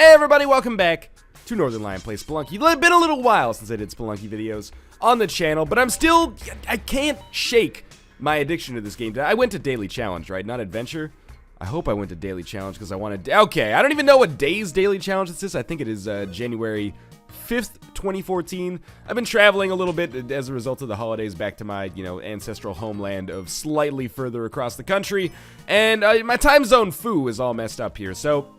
Hey everybody, welcome back to Northernlion Plays Spelunky. It's been a little while since I did Spelunky videos on the channel, but I can't shake my addiction to this game. I went to Daily Challenge, right? Not Adventure. I hope I went to Daily Challenge because I wanted... Okay, I don't even know what day's Daily Challenge this is. I think it is January 5th, 2014. I've been traveling a little bit as a result of the holidays back to my, ancestral homeland of slightly further across the country. And my time zone foo is all messed up here, so...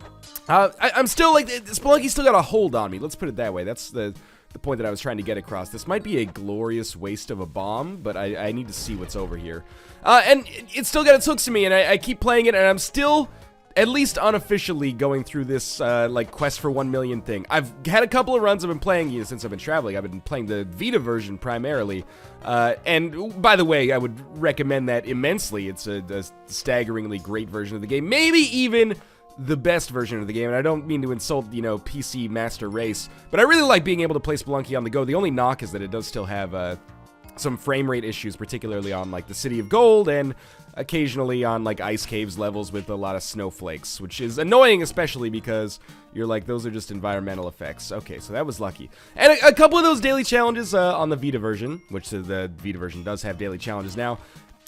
I'm still, Spelunky's still got a hold on me. Let's put it that way. That's the point that I was trying to get across. This might be a glorious waste of a bomb, but I need to see what's over here. And it's still got its hooks in me, and I keep playing it, and I'm still, at least unofficially, going through this, quest for 1 million thing. I've had a couple of runs I've been playing, since I've been traveling. I've been playing the Vita version primarily. And, by the way, I would recommend that immensely. It's a staggeringly great version of the game. Maybe even... the best version of the game, and I don't mean to insult, PC Master Race, but I really like being able to play Spelunky on the go. The only knock is that it does still have, some frame rate issues, particularly on, the City of Gold, and occasionally on, Ice Caves levels with a lot of snowflakes, which is annoying, especially because you're like, those are just environmental effects. Okay, so that was lucky. And a couple of those daily challenges, on the Vita version, which the Vita version does have daily challenges now.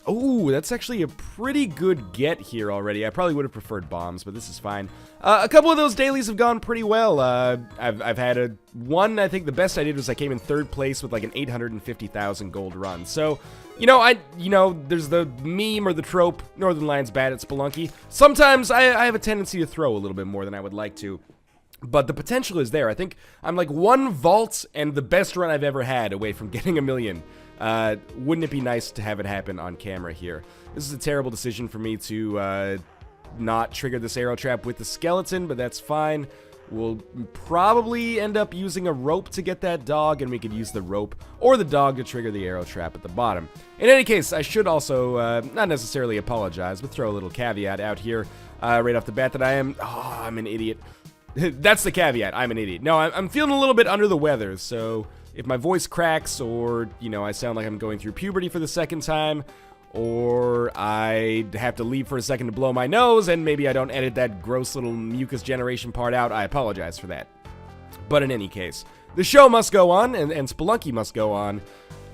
Oh, that's actually a pretty good get here already. I probably would have preferred bombs, but this is fine. A couple of those dailies have gone pretty well. I've had one, I think the best I did was I came in 3rd place with an 850,000 gold run. So, there's the meme or the trope, Northernlion's bad at Spelunky. Sometimes I have a tendency to throw a little bit more than I would like to. But the potential is there. I think I'm one vault and the best run I've ever had away from getting 1 million. Wouldn't it be nice to have it happen on camera here? This is a terrible decision for me to not trigger this arrow trap with the skeleton, but that's fine. We'll probably end up using a rope to get that dog, and we could use the rope or the dog to trigger the arrow trap at the bottom. In any case, I should also, not necessarily apologize, but throw a little caveat out here right off the bat that I'm an idiot. That's the caveat, I'm an idiot. No, I'm feeling a little bit under the weather, so... if my voice cracks, or, I sound like I'm going through puberty for the 2nd time, or I have to leave for a second to blow my nose, and maybe I don't edit that gross little mucus generation part out, I apologize for that. But in any case, the show must go on, and Spelunky must go on.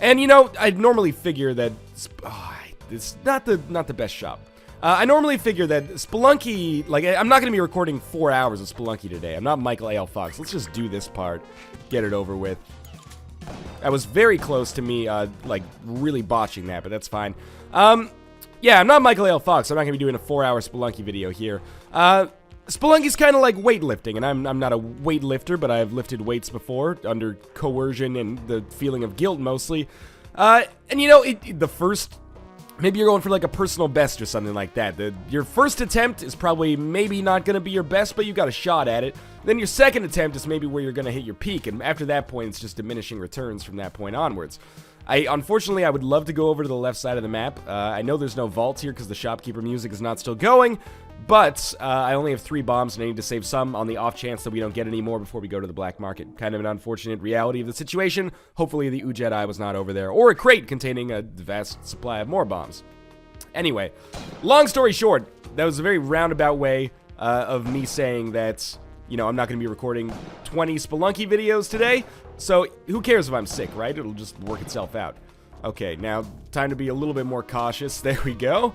And, I'd normally figure that... it's not the best shop. I normally figure that Spelunky... I'm not going to be recording 4 hours of Spelunky today. I'm not Michael A.L. Fox. Let's just do this part. Get it over with. That was very close to me, really botching that, but that's fine. Yeah, I'm not Michael A.L. Fox. I'm not going to be doing a 4-hour Spelunky video here. Spelunky's kind of like weightlifting, and I'm not a weightlifter, but I've lifted weights before, under coercion and the feeling of guilt, mostly. And, the first... maybe you're going for, a personal best or something like that. Your first attempt is probably maybe not going to be your best, but you got a shot at it. Then your second attempt is maybe where you're going to hit your peak, and after that point, it's just diminishing returns from that point onwards. Unfortunately, I would love to go over to the left side of the map. I know there's no vault here because the shopkeeper music is not still going, but I only have 3 bombs, and I need to save some on the off chance that we don't get any more before we go to the black market. Kind of an unfortunate reality of the situation. Hopefully, the Ujedi was not over there, or a crate containing a vast supply of more bombs. Anyway, long story short, that was a very roundabout way of me saying that... I'm not going to be recording 20 Spelunky videos today, so who cares if I'm sick, right? It'll just work itself out. Okay, now, time to be a little bit more cautious. There we go.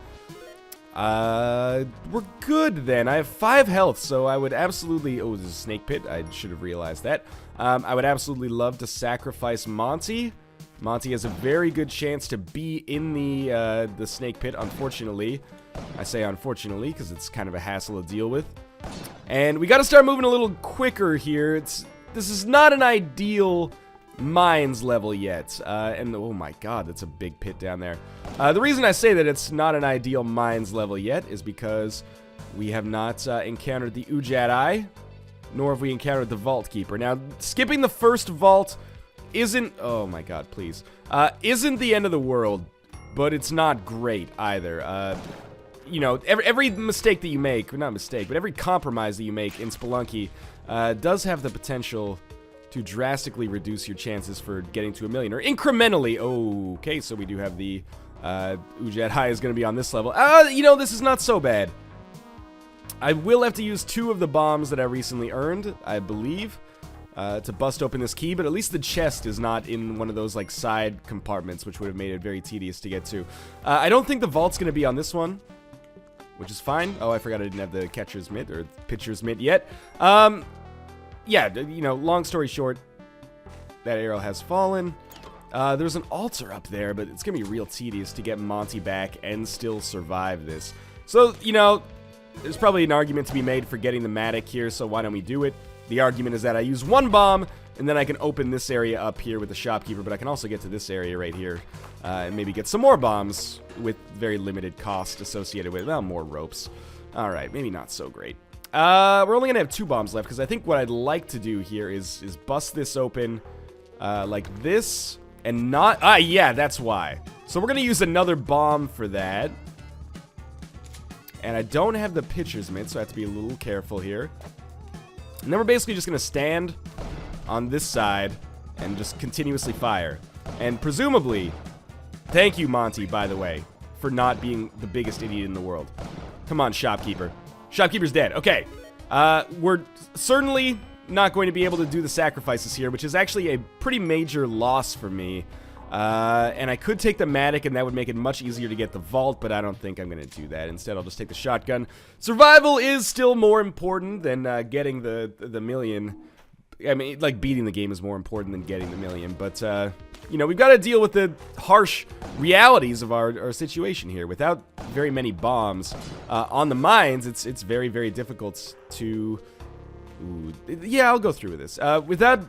We're good, then. I have 5 health, so I would absolutely... oh, this is a snake pit. I should have realized that. I would absolutely love to sacrifice Monty. Monty has a very good chance to be in the snake pit, unfortunately. I say unfortunately, because it's kind of a hassle to deal with. And we got to start moving a little quicker here. This is not an ideal mines level yet. And oh my god, that's a big pit down there. The reason I say that it's not an ideal mines level yet is because we have not encountered the Ujedi, nor have we encountered the Vault Keeper. Now, skipping the first vault isn't... oh my god, please. Isn't the end of the world, but it's not great either. Every mistake that you make, not mistake, but every compromise that you make in Spelunky does have the potential to drastically reduce your chances for getting to 1 million, or incrementally. Okay, so we do have the Ujedi is going to be on this level. This is not so bad. I will have to use 2 of the bombs that I recently earned, I believe, to bust open this key, but at least the chest is not in one of those, like, side compartments, which would have made it very tedious to get to. I don't think the vault's going to be on this one, which is fine. Oh, I forgot I didn't have the catcher's mitt, or pitcher's mitt yet. Yeah, you know, long story short, that arrow has fallen. There's an altar up there, but it's going to be real tedious to get Monty back and still survive this. So, you know, there's probably an argument to be made for getting the Matic here, so why don't we do it? The argument is that I use 1 bomb, and then I can open this area up here with the shopkeeper, but I can also get to this area right here, and maybe get some more bombs with very limited cost associated with, well, more ropes. Alright, maybe not so great. We're only going to have 2 bombs left, because I think what I'd like to do here is bust this open like this, and not... Ah, yeah, that's why. So we're going to use another bomb for that. And I don't have the pitcher's mitt, so I have to be a little careful here. And then we're basically just going to stand on this side and just continuously fire. And presumably, thank you, Monty, by the way, for not being the biggest idiot in the world. Come on, shopkeeper. Shopkeeper's dead. Okay. We're certainly not going to be able to do the sacrifices here, which is actually a pretty major loss for me. And I could take the Matic, and that would make it much easier to get the vault, but I don't think I'm going to do that. Instead, I'll just take the shotgun. Survival is still more important than getting the million. I mean, like, beating the game is more important than getting the million, but, you know, we've got to deal with the harsh realities of our situation here. Without very many bombs on the mines, it's very, very difficult to... Ooh, yeah, I'll go through with this. Without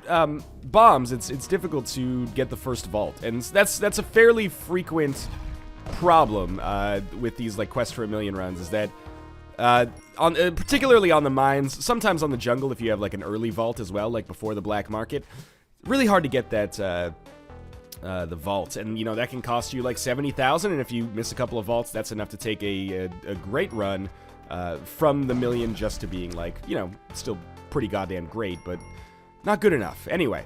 bombs, it's difficult to get the first vault, and that's a fairly frequent problem with these like Quest for a Million runs. Is that particularly on the mines, sometimes on the jungle if you have like an early vault as well, like before the black market, really hard to get that the vault, and you know that can cost you like 70,000, and if you miss a couple of vaults, that's enough to take a great run from the million just to being like, you know, still pretty goddamn great, but not good enough. Anyway,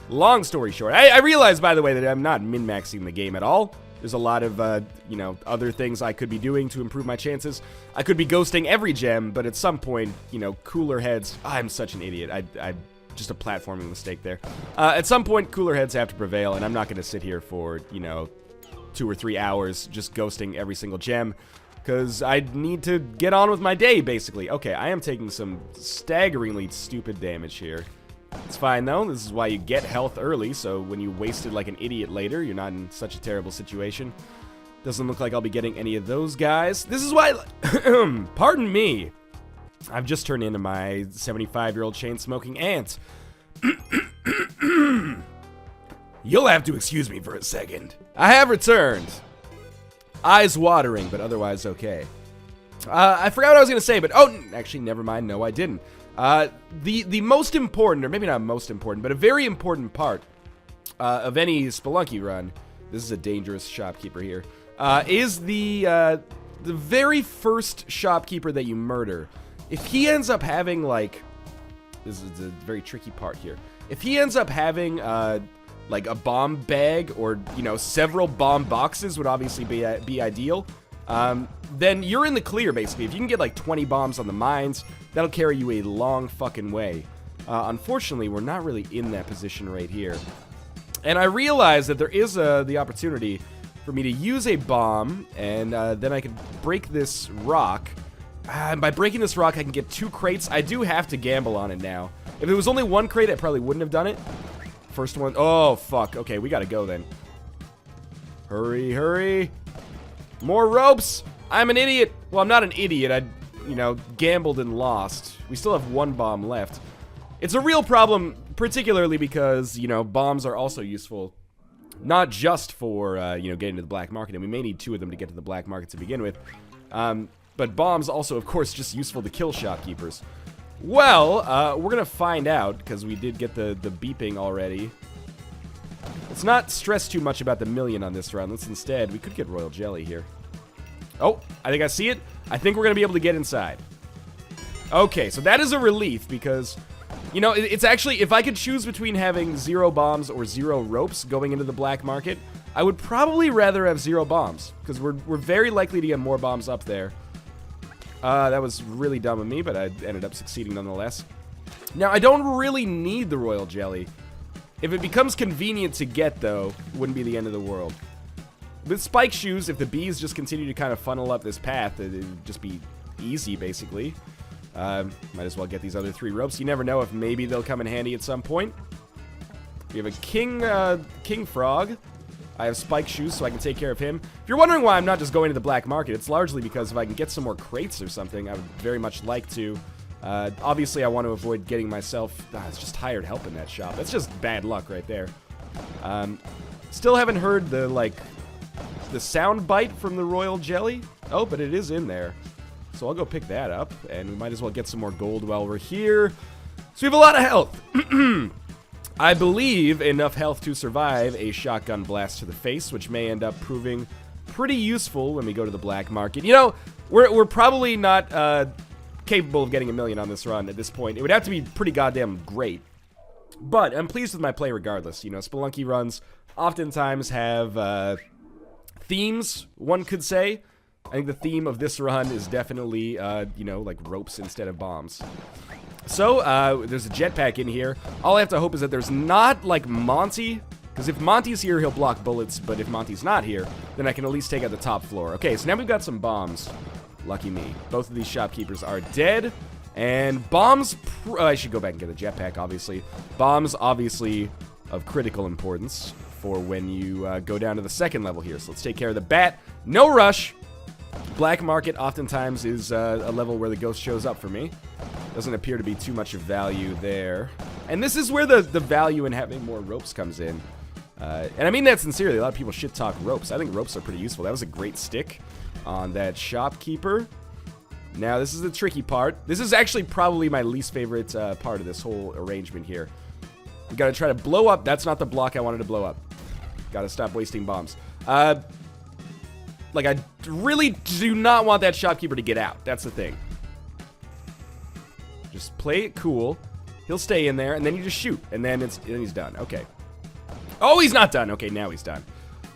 long story short, I realize, by the way, that I'm not min-maxing the game at all. There's a lot of, you know, other things I could be doing to improve my chances. I could be ghosting every gem, but at some point, you know, cooler heads... I'm such an idiot. I just a platforming mistake there. At some point, cooler heads have to prevail, and I'm not going to sit here for, you know, 2 or 3 hours just ghosting every single gem. Because I need to get on with my day, basically. Okay, I am taking some staggeringly stupid damage here. It's fine, though. This is why you get health early, so when you waste it like an idiot later, you're not in such a terrible situation. Doesn't look like I'll be getting any of those guys. This is why... Pardon me. I've just turned into my 75-year-old chain-smoking aunt. You'll have to excuse me for a second. I have returned. Eyes watering, but otherwise okay. I forgot what I was going to say, but... Oh, actually, never mind. No, I didn't. The most important, or maybe not most important, but a very important part of any Spelunky run, this is a dangerous shopkeeper here, is the very first shopkeeper that you murder. If he ends up having, like... This is a very tricky part here. If he ends up having... like a bomb bag, or, you know, several bomb boxes would obviously be ideal. Then you're in the clear, basically. If you can get like 20 bombs on the mines, that'll carry you a long fucking way. Unfortunately, we're not really in that position right here. And I realize that there is the opportunity for me to use a bomb, and then I can break this rock. And by breaking this rock, I can get 2 crates. I do have to gamble on it now. If it was only 1 crate, I probably wouldn't have done it. First one. Oh, fuck. Okay, we gotta go then. Hurry, hurry. More ropes. I'm an idiot. Well, I'm not an idiot. I, you know, gambled and lost. We still have 1 bomb left. It's a real problem, particularly because, you know, bombs are also useful. Not just for, you know, getting to the black market. And we may need 2 of them to get to the black market to begin with. But bombs also, of course, just useful to kill shopkeepers. Well, we're gonna find out, because we did get the beeping already. Let's not stress too much about the million on this run. Let's instead, we could get royal jelly here. Oh, I think I see it. I think we're gonna be able to get inside. Okay, so that is a relief, because, you know, it's actually, if I could choose between having 0 bombs or 0 ropes going into the black market, I would probably rather have 0 bombs, because we're very likely to get more bombs up there. That was really dumb of me, but I ended up succeeding nonetheless. Now, I don't really need the royal jelly. If it becomes convenient to get, though, it wouldn't be the end of the world. With spike shoes, if the bees just continue to kind of funnel up this path, it'd just be easy, basically. Might as well get these other 3 ropes. You never know if maybe they'll come in handy at some point. We have a king frog. I have spike shoes, so I can take care of him. If you're wondering why I'm not just going to the black market, it's largely because if I can get some more crates or something, I would very much like to. Obviously, I want to avoid getting myself... it's just hired help in that shop. That's just bad luck right there. Still haven't heard the sound bite from the royal jelly. Oh, but it is in there. So I'll go pick that up, and we might as well get some more gold while we're here. So we have a lot of health. I believe enough health to survive a shotgun blast to the face, which may end up proving pretty useful when we go to the black market. You know, we're probably not capable of getting a million on this run at this point. It would have to be pretty goddamn great. But I'm pleased with my play regardless. You know, Spelunky runs oftentimes have themes, one could say. I think the theme of this run is definitely, you know, like ropes instead of bombs. So, there's a jetpack in here. All I have to hope is that there's not, like, Monty. Because if Monty's here, he'll block bullets. But if Monty's not here, then I can at least take out the top floor. Okay, so now we've got some bombs. Lucky me. Both of these shopkeepers are dead. And bombs... I should go back and get the jetpack, obviously. Bombs, obviously, of critical importance for when you go down to the second level here. So let's take care of the bat. No rush. Black market oftentimes is a level where the ghost shows up for me. Doesn't appear to be too much of value there. And this is where the value in having more ropes comes in. And I mean that sincerely. A lot of people shit talk ropes. I think ropes are pretty useful. That was a great stick on that shopkeeper. Now, this is the tricky part. This is actually probably my least favorite part of this whole arrangement here. We gotta try to blow up. That's not the block I wanted to blow up. Gotta stop wasting bombs. Like, I really do not want that shopkeeper to get out. That's the thing. Just play it cool. He'll stay in there, and then you just shoot. And then he's done. Okay. Oh, he's not done. Okay, now he's done.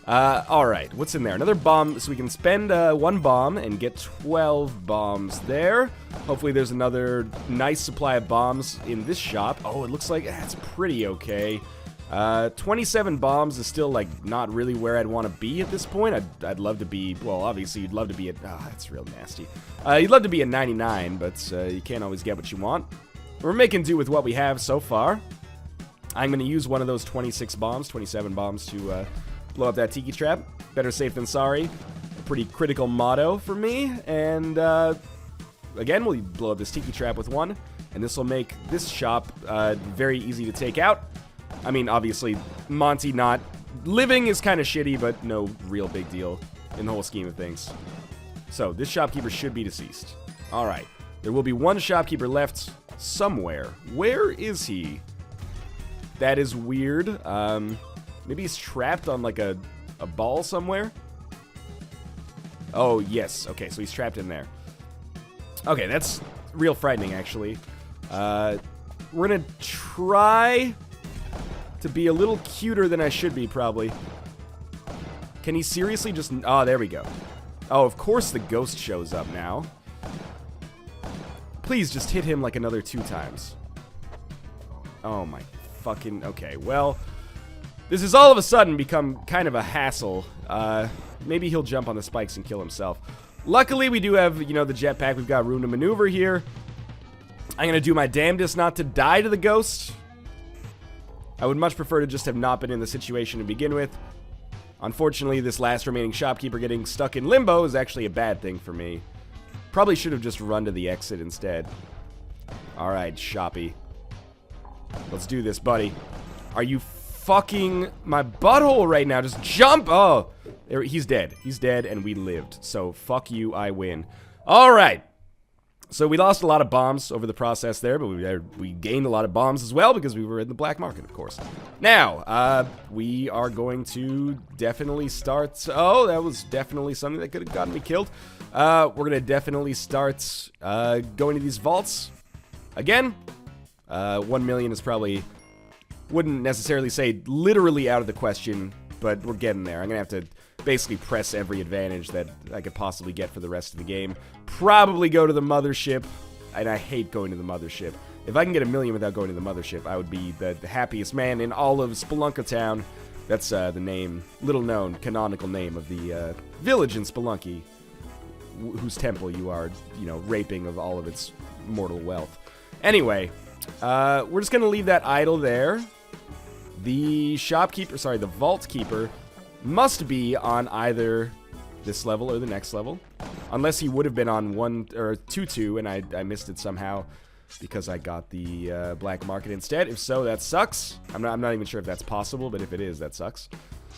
Alright. What's in there? Another bomb. So we can spend 1 bomb and get 12 bombs there. Hopefully there's another nice supply of bombs in this shop. Oh, it looks like that's pretty okay. 27 bombs is still, like, not really where I'd want to be at this point. I'd love to be, well, obviously, you'd love to be at, that's real nasty. You'd love to be at 99, but you can't always get what you want. We're making do with what we have so far. I'm going to use one of those 27 bombs to blow up that tiki trap. Better safe than sorry. A pretty critical motto for me. And, again, we'll blow up this tiki trap with 1. And this will make this shop very easy to take out. I mean, obviously, Monty not living is kind of shitty, but no real big deal in the whole scheme of things. So, this shopkeeper should be deceased. Alright. There will be 1 shopkeeper left somewhere. Where is he? That is weird. Maybe he's trapped on, like, a ball somewhere? Oh, yes. Okay, so he's trapped in there. Okay, that's real frightening, actually. We're gonna try to be a little cuter than I should be, probably. Can he seriously just... Oh, there we go. Oh, of course the ghost shows up now. Please just hit him like another 2 times. Oh my fucking... Okay, well... This has all of a sudden become kind of a hassle. Maybe he'll jump on the spikes and kill himself. Luckily, we do have, you know, the jetpack. We've got room to maneuver here. I'm gonna do my damnedest not to die to the ghost. I would much prefer to just have not been in the situation to begin with. Unfortunately, this last remaining shopkeeper getting stuck in limbo is actually a bad thing for me. Probably should have just run to the exit instead. Alright, shoppy. Let's do this, buddy. Are you fucking my butthole right now? Just jump! Oh, he's dead. He's dead, and we lived. So, fuck you, I win. Alright. So we lost a lot of bombs over the process there, but we gained a lot of bombs as well because we were in the black market, of course. Now, we are going to definitely start... Oh, that was definitely something that could have gotten me killed. We're going to definitely start going to these vaults. Again, 1 million is probably... Wouldn't necessarily say literally out of the question, but we're getting there. I'm gonna have to basically press every advantage that I could possibly get for the rest of the game. Probably go to the mothership, and I hate going to the mothership. If I can get 1,000,000 without going to the mothership, I would be the happiest man in all of Spelunky Town. That's the name, little-known, canonical name of the village in Spelunky, whose temple you are, you know, raping of all of its mortal wealth. Anyway, we're just gonna leave that idle there. The shopkeeper, sorry, the vault keeper must be on either this level or the next level, unless he would have been on 1 or 2-2, and I missed it somehow because I got the black market instead. If so, that sucks. I'm not even sure if that's possible, but if it is, that sucks.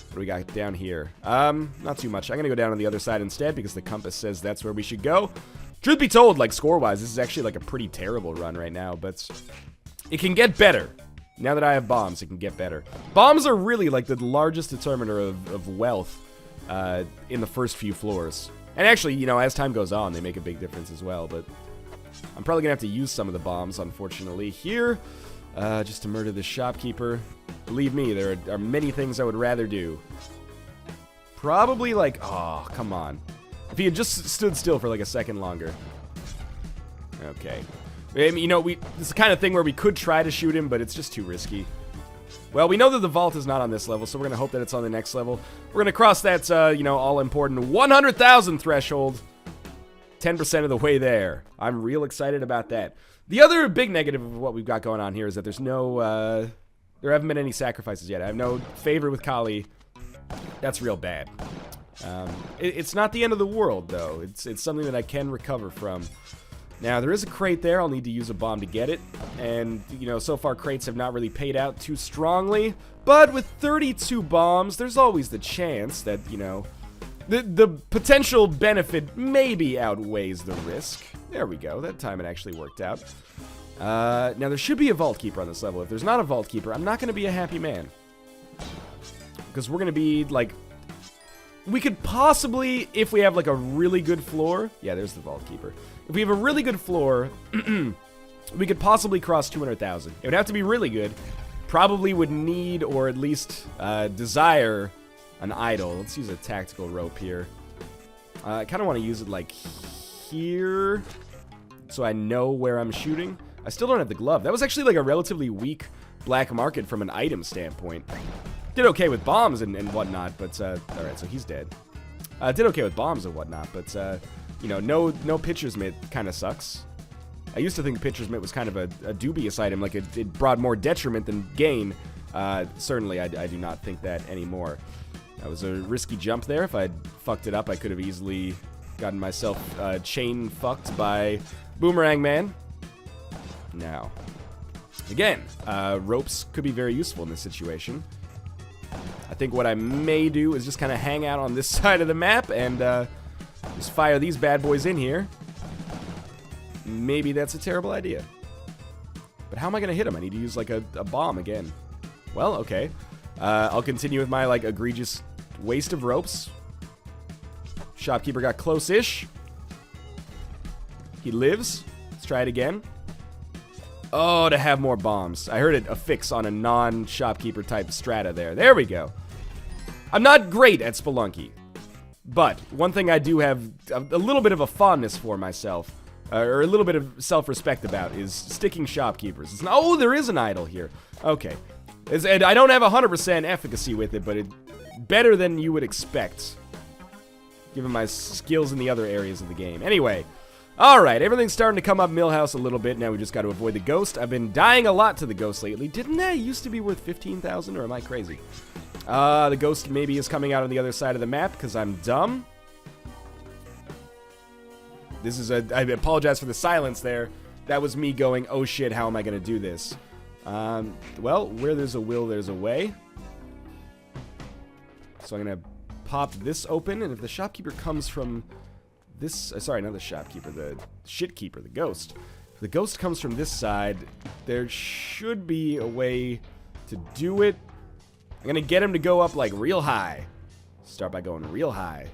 What do we got down here? Not too much. I'm gonna go down on the other side instead because the compass says that's where we should go. Truth be told, like, score-wise, this is actually like a pretty terrible run right now, but it can get better. Now that I have bombs, it can get better. Bombs are really like the largest determiner of wealth in the first few floors. And actually, you know, as time goes on, they make a big difference as well, but I'm probably gonna have to use some of the bombs, unfortunately, here, just to murder this shopkeeper. Believe me, there are many things I would rather do. Probably like, oh, come on. If he had just stood still for like a second longer. Okay. I mean, you know, this is the kind of thing where we could try to shoot him, but it's just too risky. Well, we know that the vault is not on this level, so we're gonna hope that it's on the next level. We're gonna cross that, you know, all-important 100,000 threshold. 10% of the way there. I'm real excited about that. The other big negative of what we've got going on here is that there's no, there haven't been any sacrifices yet. I have no favor with Kali. That's real bad. It's not the end of the world, though. It's something that I can recover from. Now, there is a crate there. I'll need to use a bomb to get it. And, you know, so far crates have not really paid out too strongly. But with 32 bombs, there's always the chance that, you know, the potential benefit maybe outweighs the risk. There we go. That time it actually worked out. Now, there should be a vault keeper on this level. If there's not a vault keeper, I'm not going to be a happy man. Because we're going to be, like... We could possibly, if we have, like, a really good floor... Yeah, there's the vault keeper. If we have a really good floor, we could possibly cross 200,000. It would have to be really good. Probably would need, or at least desire, an idol. Let's use a tactical rope here. I kind of want to use it, like, here, so I know where I'm shooting. I still don't have the glove. That was actually, like, a relatively weak black market from an item standpoint. Did okay with bombs and whatnot, but, alright, so he's dead. Did okay with bombs and whatnot, but, you know, no pitcher's mitt kind of sucks. I used to think pitcher's mitt was kind of a dubious item, like it brought more detriment than gain. Certainly, I do not think that anymore. That was a risky jump there. If I'd fucked it up, I could have easily gotten myself chain fucked by Boomerang Man. Now, again, ropes could be very useful in this situation. I think what I may do is just kind of hang out on this side of the map and just fire these bad boys in here. Maybe that's a terrible idea. But how am I going to hit him? I need to use, like, a bomb again. Well, okay. I'll continue with my, like, egregious waste of ropes. Shopkeeper got close-ish. He lives. Let's try it again. Oh, to have more bombs. I heard it a fix on a non-shopkeeper type strata there. There we go. I'm not great at Spelunky. But one thing I do have a little bit of a fondness for myself, or a little bit of self-respect about, is sticking shopkeepers. It's not, oh, there is an idol here. Okay. And I don't have 100% efficacy with it, but it's better than you would expect, given my skills in the other areas of the game. Anyway, alright, everything's starting to come up Millhouse a little bit. Now we just got to avoid the ghost. I've been dying a lot to the ghost lately. Didn't that used to be worth 15,000, or am I crazy? The ghost maybe is coming out on the other side of the map, because I'm dumb. This is I apologize for the silence there. That was me going, oh shit, how am I going to do this? Well, where there's a will, there's a way. So I'm going to pop this open, and if the shopkeeper comes from this... sorry, not the shopkeeper, the shitkeeper, the ghost. If the ghost comes from this side, there should be a way to do it. I'm going to get him to go up, like, real high. Start by going real high.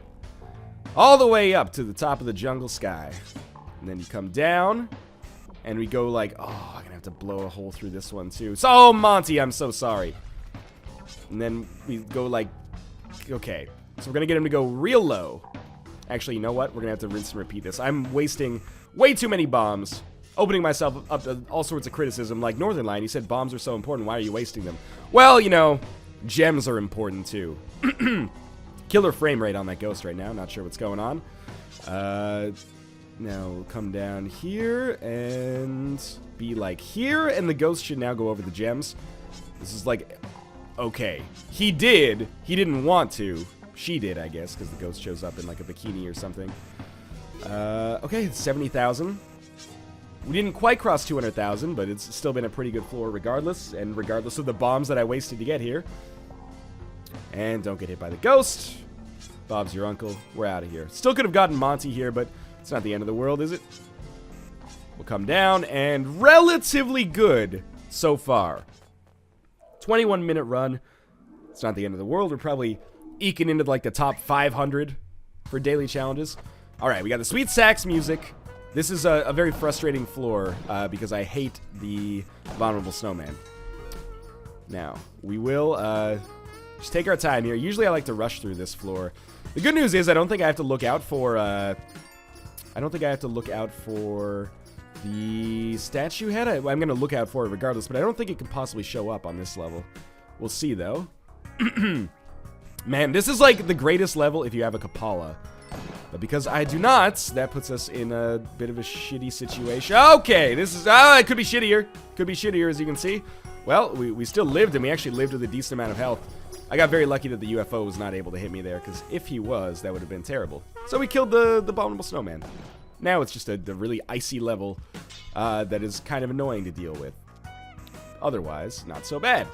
All the way up to the top of the jungle sky. And then you come down, and we go like, oh, I'm going to have to blow a hole through this one, too. So, oh, Monty, I'm so sorry. And then we go, like, Okay. So we're going to get him to go real low. Actually, you know what? We're going to have to rinse and repeat this. I'm wasting way too many bombs. Opening myself up to all sorts of criticism. Like Northernlion, you said bombs are so important. Why are you wasting them? Well, you know, gems are important too. Killer frame rate on that ghost right now. Not sure what's going on. Now we'll come down here and be like here. And the ghost should now go over the gems. This is like... Okay. He did. He didn't want to. She did, I guess, because the ghost shows up in like a bikini or something. Okay, 70,000. We didn't quite cross 200,000, but it's still been a pretty good floor regardless, and regardless of the bombs that I wasted to get here. And don't get hit by the ghost. Bob's your uncle. We're out of here. Still could have gotten Monty here, but it's not the end of the world, is it? We'll come down, and relatively good so far. 21-minute run. It's not the end of the world. We're probably eking into like the top 500 for daily challenges. All right, we got the sweet sax music. This is a very frustrating floor because I hate the Abominable Snowman. Now, we will just take our time here. Usually I like to rush through this floor. The good news is I don't think I have to look out for... the statue head. I'm going to look out for it regardless, but I don't think it can possibly show up on this level. We'll see, though. Man, this is like the greatest level if you have a Kapala. But because I do not, that puts us in a bit of a shitty situation. Okay, this is... it could be shittier. Could be shittier, as you can see. Well, we still lived, and we actually lived with a decent amount of health. I got very lucky that the UFO was not able to hit me there, because if he was, that would have been terrible. So we killed the Abominable Snowman. Now it's just a really icy level that is kind of annoying to deal with. Otherwise, not so bad.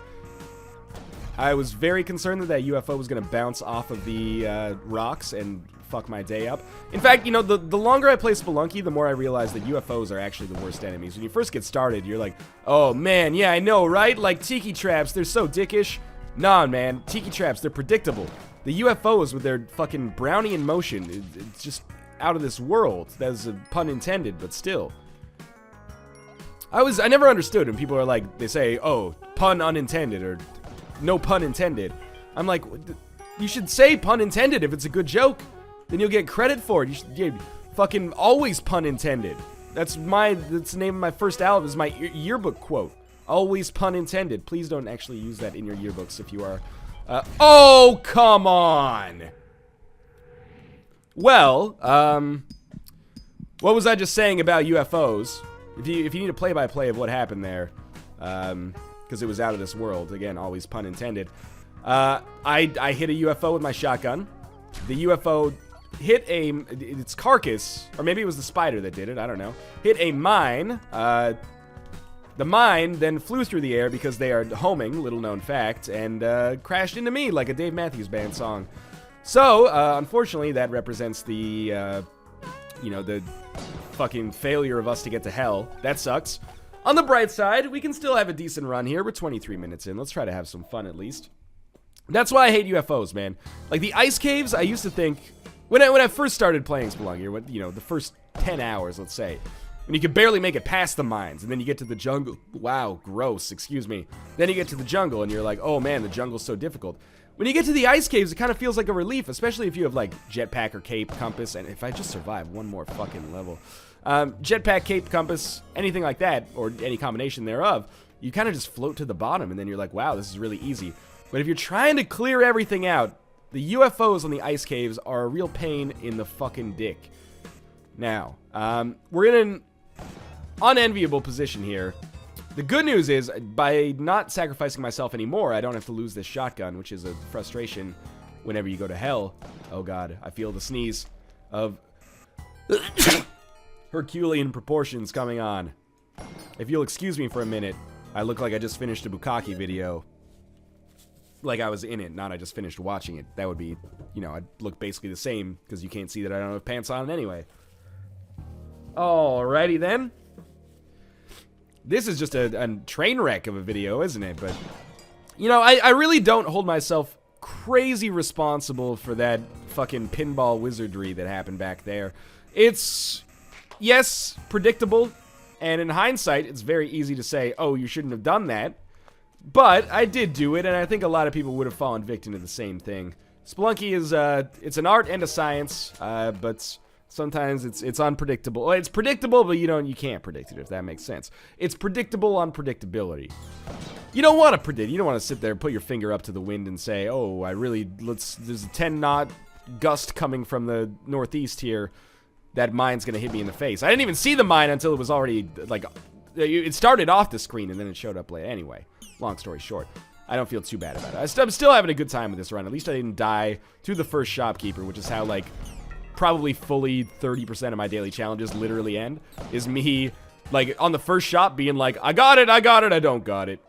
I was very concerned that UFO was going to bounce off of the rocks and fuck my day up. In fact, you know, the longer I play Spelunky, the more I realize that UFOs are actually the worst enemies. When you first get started, you're like, oh man, yeah, I know, right? Like tiki traps, they're so dickish. Nah, man, tiki traps, they're predictable. The UFOs with their fucking Brownian motion, it's just out of this world. That's a pun intended, but still. I never understood when people are like, they say, oh, pun unintended, or no pun intended. I'm like, you should say pun intended if it's a good joke. Then you'll get credit for it. You should fucking always pun intended. That's the name of my first album, is my yearbook quote. Always pun intended. Please don't actually use that in your yearbooks if you are, oh, come on! Well, what was I just saying about UFOs? If you need a play-by-play of what happened there, because it was out of this world, again, always pun intended, I hit a UFO with my shotgun. The UFO hit its carcass, or maybe it was the spider that did it, I don't know, hit a mine. The mine then flew through the air because they are homing, little known fact, and crashed into me like a Dave Matthews Band song. So, unfortunately, that represents the, you know, the fucking failure of us to get to hell. That sucks. On the bright side, we can still have a decent run here. We're 23 minutes in. Let's try to have some fun at least. That's why I hate UFOs, man. Like, the ice caves, I used to think... When I first started playing Spelunky, or, you know, the first 10 hours, let's say, and you could barely make it past the mines, and then you get to the jungle. Wow, gross, excuse me. Then you get to the jungle, and you're like, oh man, the jungle's so difficult. When you get to the ice caves, it kind of feels like a relief, especially if you have, like, jetpack or cape, compass, and if I just survive one more fucking level. Jetpack, cape, compass, anything like that, or any combination thereof, you kind of just float to the bottom, and then you're like, wow, this is really easy. But if you're trying to clear everything out, the UFOs on the ice caves are a real pain in the fucking dick. Now, we're in an unenviable position here. The good news is, by not sacrificing myself anymore, I don't have to lose this shotgun, which is a frustration whenever you go to hell. Oh god, I feel the sneeze of Herculean proportions coming on. If you'll excuse me for a minute, I look like I just finished a Bukkake video. Like I was in it, not I just finished watching it. That would be, you know, I'd look basically the same, because you can't see that I don't have pants on anyway. Alrighty then. This is just a train wreck of a video, isn't it? But, you know, I really don't hold myself crazy responsible for that fucking pinball wizardry that happened back there. It's, yes, predictable, and in hindsight, it's very easy to say, oh, you shouldn't have done that. But I did do it, and I think a lot of people would have fallen victim to the same thing. Spelunky is, it's an art and a science, but sometimes it's unpredictable. Well, it's predictable, but you can't predict it, if that makes sense. It's predictable unpredictability. You don't want to predict. You don't want to sit there and put your finger up to the wind and say, oh, there's a 10-knot gust coming from the northeast here. That mine's going to hit me in the face. I didn't even see the mine until it was already, like, it started off the screen and then it showed up late. Anyway, long story short, I don't feel too bad about it. I'm still having a good time with this run. At least I didn't die to the first shopkeeper, which is how, like, probably fully 30% of my daily challenges literally end, is me, like, on the first shop being like, I got it, I don't got it.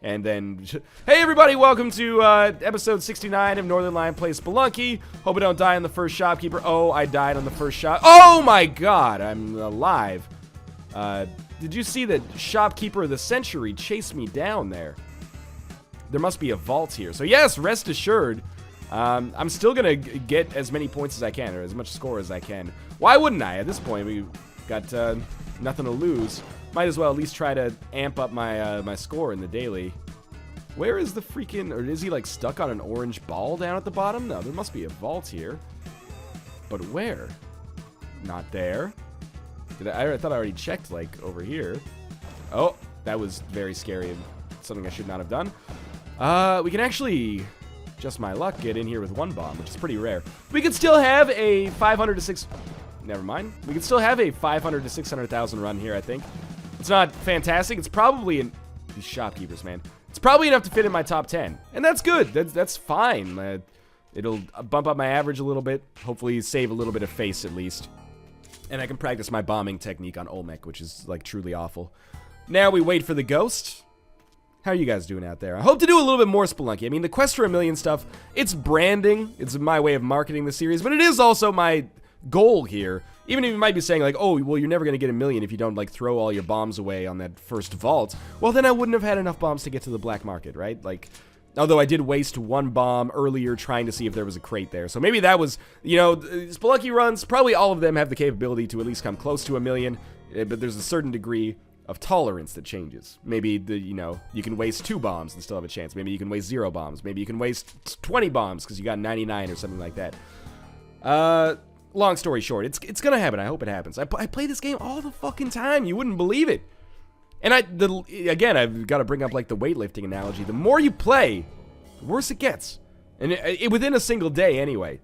And then, hey everybody, welcome to episode 69 of Northernlion Plays Spelunky. Hope I don't die on the first shopkeeper. Oh, I died on the first shop. Oh my god, I'm alive. Did you see that shopkeeper of the century chased me down there? There must be a vault here. So yes, rest assured, I'm still gonna get as many points as I can, or as much score as I can. Why wouldn't I? At this point, we've got nothing to lose. Might as well at least try to amp up my my score in the daily. Where is the freaking... Or is he, like, stuck on an orange ball down at the bottom? No, there must be a vault here. But where? Not there. I thought I already checked, like, over here. Oh, that was very scary and something I should not have done. We can actually, just my luck, get in here with one bomb, which is pretty rare. We could still have a 500 to 6... Never mind. We could still have a 500 to 600,000 run here, I think. It's not fantastic. It's probably these shopkeepers, man. It's probably enough to fit in my top 10. And that's good. That's fine. It'll bump up my average a little bit. Hopefully save a little bit of face at least. And I can practice my bombing technique on Olmec, which is, like, truly awful. Now we wait for the ghost. How are you guys doing out there? I hope to do a little bit more Spelunky. I mean, the Quest for a Million stuff, it's branding. It's my way of marketing the series. But it is also my goal here. Even if you might be saying, like, oh, well, you're never going to get a million if you don't, like, throw all your bombs away on that first vault. Well, then I wouldn't have had enough bombs to get to the black market, right? Like, although I did waste one bomb earlier trying to see if there was a crate there. So maybe that was, Spelunky runs, probably all of them have the capability to at least come close to a million. But there's a certain degree of tolerance that changes. Maybe, you can waste 2 bombs and still have a chance. Maybe you can waste 0 bombs. Maybe you can waste 20 bombs because you got 99 or something like that. Long story short, it's gonna happen. I hope it happens. I play this game all the fucking time. You wouldn't believe it. And again, I've got to bring up, like, the weightlifting analogy. The more you play, the worse it gets. And within a single day, anyway.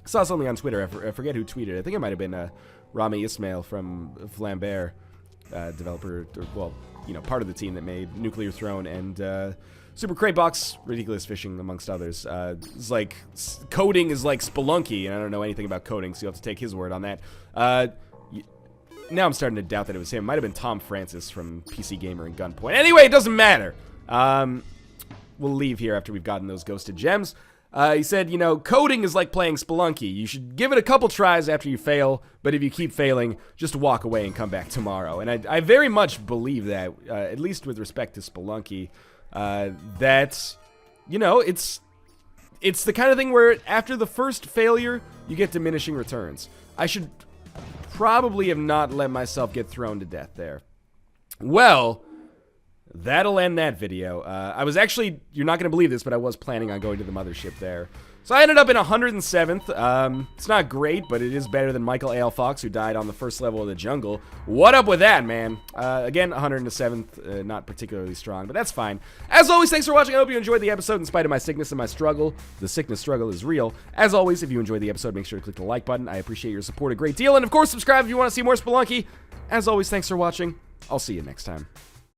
I saw something on Twitter. I forget who tweeted it. I think it might have been Rami Ismail from Flambert, developer, or, well, part of the team that made Nuclear Throne and Super Crate Box, Ridiculous Fishing, amongst others. It's like, coding is like Spelunky, and I don't know anything about coding, so you'll have to take his word on that. Now I'm starting to doubt that it was him. Might have been Tom Francis from PC Gamer and Gunpoint. Anyway, it doesn't matter. We'll leave here after we've gotten those ghosted gems. He said, coding is like playing Spelunky. You should give it a couple tries after you fail, but if you keep failing, just walk away and come back tomorrow. And I very much believe that, at least with respect to Spelunky. That, it's the kind of thing where after the first failure, you get diminishing returns. I should probably have not let myself get thrown to death there. Well, that'll end that video. I was actually, you're not going to believe this, but I was planning on going to the mothership there. So I ended up in 107th. It's not great, but it is better than Michael A.L. Fox, who died on the first level of the jungle. What up with that, man? Again, 107th, not particularly strong, but that's fine. As always, thanks for watching. I hope you enjoyed the episode in spite of my sickness and my struggle. The sickness struggle is real. As always, if you enjoyed the episode, make sure to click the like button. I appreciate your support a great deal. And of course, subscribe if you want to see more Spelunky. As always, thanks for watching. I'll see you next time.